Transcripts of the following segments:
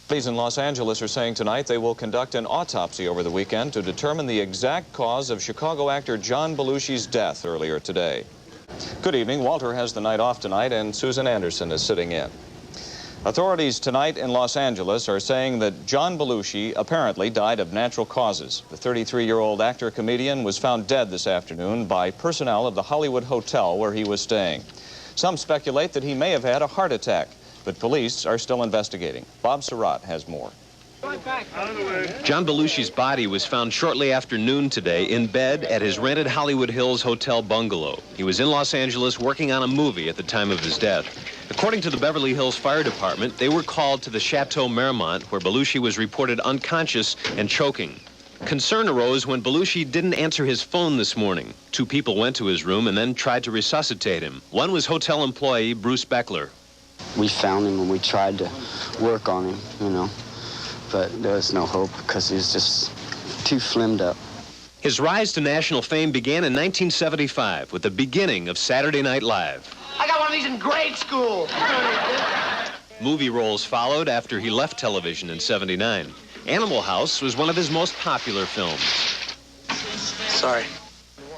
Police in Los Angeles are saying tonight they will conduct an autopsy over the weekend to determine the exact cause of Chicago actor John Belushi's death earlier today. Good evening. Walter has the night off tonight, and Susan Anderson is sitting in. Authorities tonight in Los Angeles are saying that John Belushi apparently died of natural causes. The 33-year-old actor-comedian was found dead this afternoon by personnel of the Hollywood hotel where he was staying. Some speculate that he may have had a heart attack, but police are still investigating. Bob Surratt has more. John Belushi's body was found shortly after noon today in bed at his rented Hollywood Hills hotel bungalow. He was in Los Angeles working on a movie at the time of his death. According to the Beverly Hills Fire Department, they were called to the Chateau Marmont, where Belushi was reported unconscious and choking. Concern arose when Belushi didn't answer his phone this morning. Two people went to his room and then tried to resuscitate him. One was hotel employee Bruce Beckler. We found him and we tried to work on him, you know, but there was no hope because he was just too flimmed up. His rise to national fame began in 1975 with the beginning of Saturday Night Live. I got one of these in grade school. Movie roles followed after he left television in '79. Animal House was one of his most popular films. Sorry.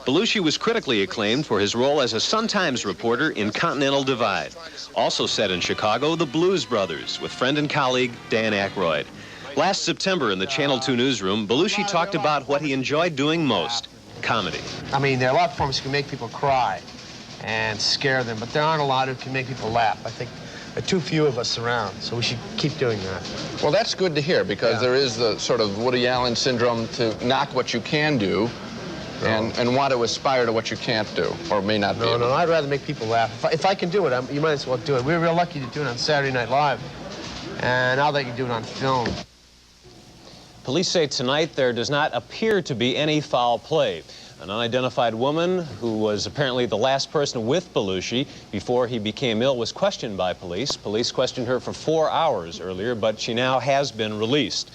Belushi was critically acclaimed for his role as a Sun-Times reporter in Continental Divide. Also set in Chicago, The Blues Brothers, with friend and colleague Dan Aykroyd. Last September in the Channel 2 newsroom, Belushi talked about what he enjoyed doing most, comedy. I mean, there are a lot of forms that can make people cry and scare them, but there aren't a lot who can make people laugh. I think there are too few of us around, so we should keep doing that. Well, that's good to hear, because there is the sort of Woody Allen syndrome to knock what you can do and want to aspire to what you can't do, or may not be able. No, I'd rather make people laugh. If I can do it, you might as well do it. We were real lucky to do it on Saturday Night Live, and now they can do it on film. Police say tonight there does not appear to be any foul play. An unidentified woman who was apparently the last person with Belushi before he became ill was questioned by police. Police questioned her for 4 hours earlier, but she now has been released.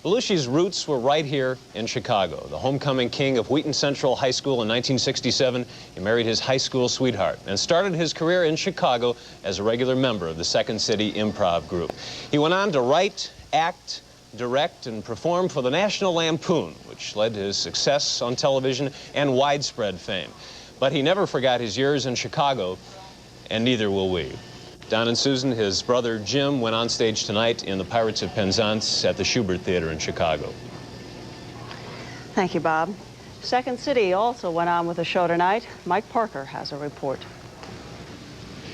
Belushi's roots were right here in Chicago. The homecoming king of Wheaton Central High School in 1967, he married his high school sweetheart and started his career in Chicago as a regular member of the Second City Improv Group. He went on to write, act, direct, and perform for the National Lampoon, which led to his success on television and widespread fame. But he never forgot his years in Chicago, and neither will we. Don and Susan, his brother Jim, went on stage tonight in The Pirates of Penzance at the Schubert Theater in Chicago. Thank you, Bob. Second City also went on with a show tonight. Mike Parker has a report.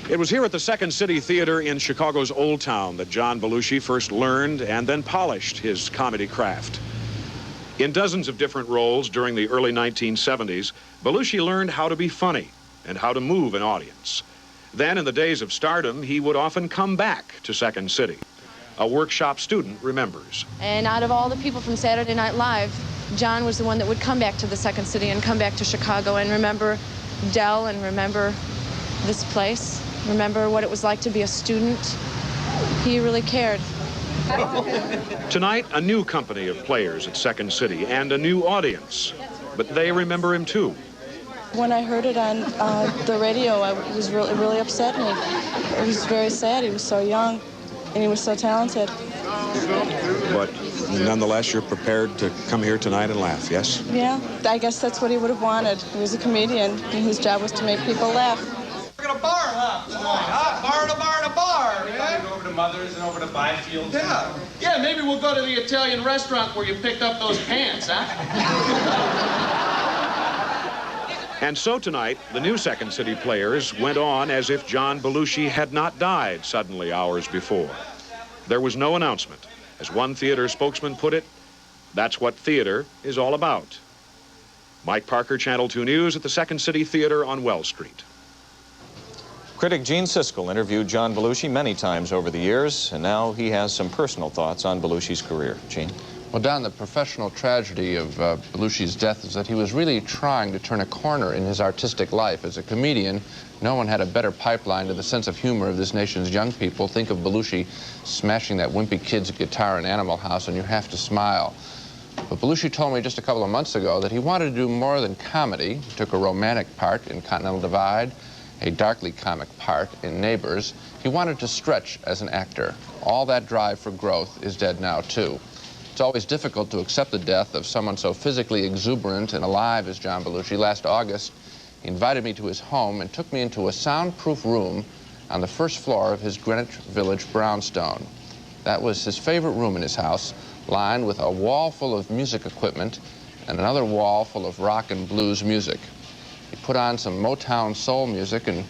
It was here at the Second City Theater in Chicago's Old Town that John Belushi first learned and then polished his comedy craft. In dozens of different roles during the early 1970s, Belushi learned how to be funny and how to move an audience. Then, in the days of stardom, he would often come back to Second City. A workshop student remembers. And out of all the people from Saturday Night Live, John was the one that would come back to the Second City and come back to Chicago and remember Dell and remember this place, remember what it was like to be a student. He really cared. Tonight, a new company of players at Second City and a new audience. But they remember him too. When I heard it on the radio, it was really upset me. It was very sad. He was so young, and he was so talented. But nonetheless, you're prepared to come here tonight and laugh, yes? Yeah, I guess that's what he would have wanted. He was a comedian, and his job was to make people laugh. We're gonna bar, huh? Come on, huh? Bar to bar to bar, man. Over to Mother's and over to Byfield. Yeah, maybe we'll go to the Italian restaurant where you picked up those pants, huh? And so tonight, the new Second City players went on as if John Belushi had not died suddenly hours before. There was no announcement. As one theater spokesman put it, that's what theater is all about. Mike Parker, Channel 2 News at the Second City Theater on Wells Street. Critic Gene Siskel interviewed John Belushi many times over the years, and now he has some personal thoughts on Belushi's career. Gene? Well, Don, the professional tragedy of Belushi's death is that he was really trying to turn a corner in his artistic life. As a comedian, no one had a better pipeline to the sense of humor of this nation's young people. Think of Belushi smashing that wimpy kid's guitar in Animal House, and you have to smile. But Belushi told me just a couple of months ago that he wanted to do more than comedy. He took a romantic part in Continental Divide, a darkly comic part in Neighbors, he wanted to stretch as an actor. All that drive for growth is dead now, too. It's always difficult to accept the death of someone so physically exuberant and alive as John Belushi. Last August, he invited me to his home and took me into a soundproof room on the first floor of his Greenwich Village brownstone. That was his favorite room in his house, lined with a wall full of music equipment and another wall full of rock and blues music. He put on some Motown soul music and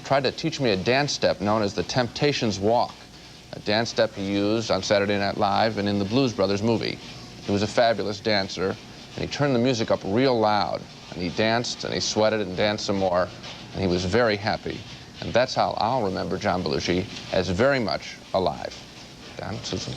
tried to teach me a dance step known as the Temptations Walk, a dance step he used on Saturday Night Live and in the Blues Brothers movie. He was a fabulous dancer, and he turned the music up real loud, and he danced and he sweated and danced some more, and he was very happy. And that's how I'll remember John Belushi, as very much alive. Don, Susan.